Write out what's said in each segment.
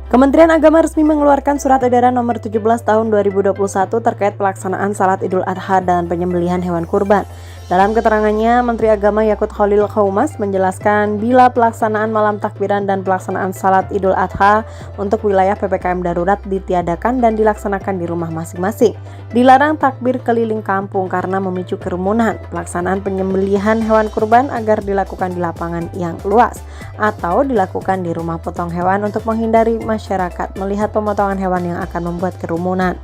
Kementerian Agama resmi mengeluarkan Surat Edaran Nomor 17 Tahun 2021 terkait pelaksanaan Salat Idul Adha dan penyembelihan hewan kurban. Dalam keterangannya, Menteri Agama Yakut Khalil Qaumas menjelaskan bila pelaksanaan malam takbiran dan pelaksanaan Salat Idul Adha untuk wilayah PPKM darurat ditiadakan dan dilaksanakan di rumah masing-masing. Dilarang takbir keliling kampung karena memicu kerumunan. Pelaksanaan penyembelihan hewan kurban agar dilakukan di lapangan yang luas atau dilakukan di rumah potong hewan untuk menghindari masyarakat melihat pemotongan hewan yang akan membuat kerumunan.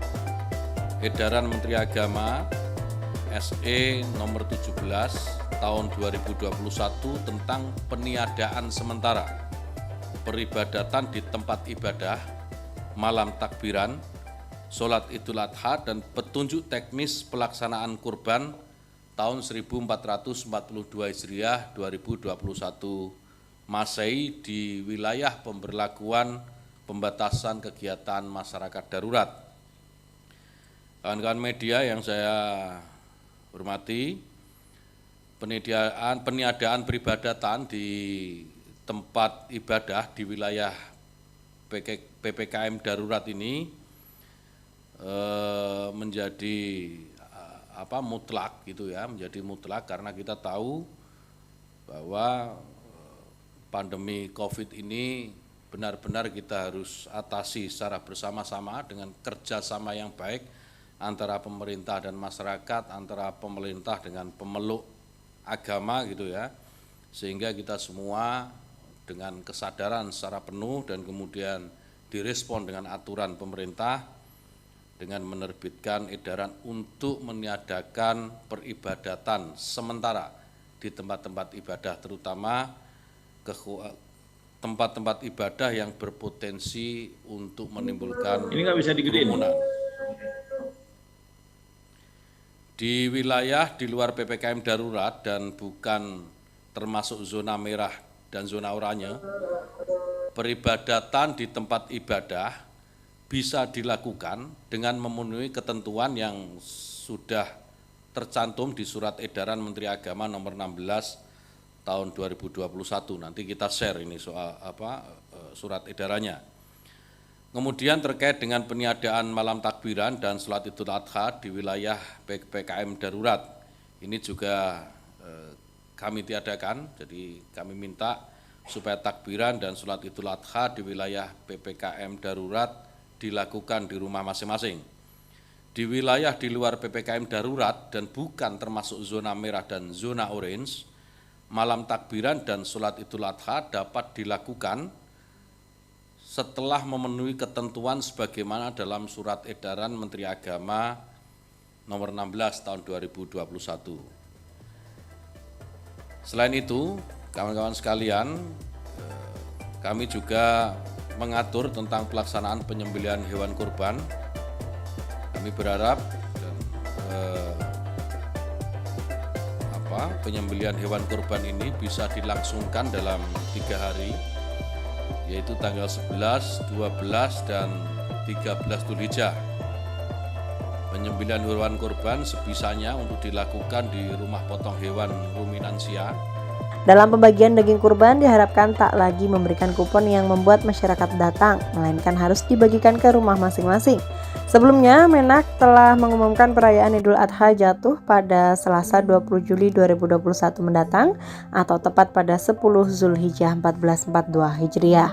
Edaran Menteri Agama SE nomor 17 tahun 2021 tentang peniadaan sementara peribadatan di tempat ibadah, malam takbiran, sholat Idul Adha dan petunjuk teknis pelaksanaan kurban tahun 1442 Hijriah 2021 Masehi di wilayah pemberlakuan pembatasan kegiatan masyarakat darurat. Kawan-kawan media yang saya hormati, peniadaan peribadatan di tempat ibadah di wilayah PPKM darurat ini menjadi mutlak gitu ya, menjadi mutlak karena kita tahu bahwa pandemi COVID ini benar-benar kita harus atasi secara bersama-sama dengan kerjasama yang baik antara pemerintah dan masyarakat, antara pemerintah dengan pemeluk agama gitu ya, sehingga kita semua dengan kesadaran secara penuh dan kemudian direspon dengan aturan pemerintah dengan menerbitkan edaran untuk meniadakan peribadatan sementara di tempat-tempat ibadah, terutama tempat-tempat ibadah yang berpotensi untuk menimbulkan kerumunan. Di wilayah di luar PPKM darurat dan bukan termasuk zona merah dan zona oranye, peribadatan di tempat ibadah bisa dilakukan dengan memenuhi ketentuan yang sudah tercantum di Surat Edaran Menteri Agama Nomor 16 Tahun 2021. Nanti kita share ini soal surat edarannya. Kemudian terkait dengan peniadaan malam takbiran dan sholat Idul Adha di wilayah PPKM darurat, ini juga kami tiadakan, jadi kami minta supaya takbiran dan sholat Idul Adha di wilayah PPKM darurat dilakukan di rumah masing-masing. Di wilayah di luar PPKM darurat dan bukan termasuk zona merah dan zona orange, malam takbiran dan sholat Idul Adha dapat dilakukan setelah memenuhi ketentuan sebagaimana dalam Surat Edaran Menteri Agama Nomor 16 Tahun 2021. Selain itu, kawan-kawan sekalian, kami juga mengatur tentang pelaksanaan penyembelihan hewan kurban. Kami berharap penyembelihan hewan kurban ini bisa dilangsungkan dalam 3 hari, yaitu tanggal 11, 12, dan 13 Dzulhijjah. Penyembelihan hewan kurban sebisanya untuk dilakukan di rumah potong hewan ruminansia. Dalam pembagian daging kurban diharapkan tak lagi memberikan kupon yang membuat masyarakat datang, melainkan harus dibagikan ke rumah masing-masing. Sebelumnya, Menak telah mengumumkan perayaan Idul Adha jatuh pada Selasa 20 Juli 2021 mendatang atau tepat pada 10 Zulhijjah 1442 Hijriah.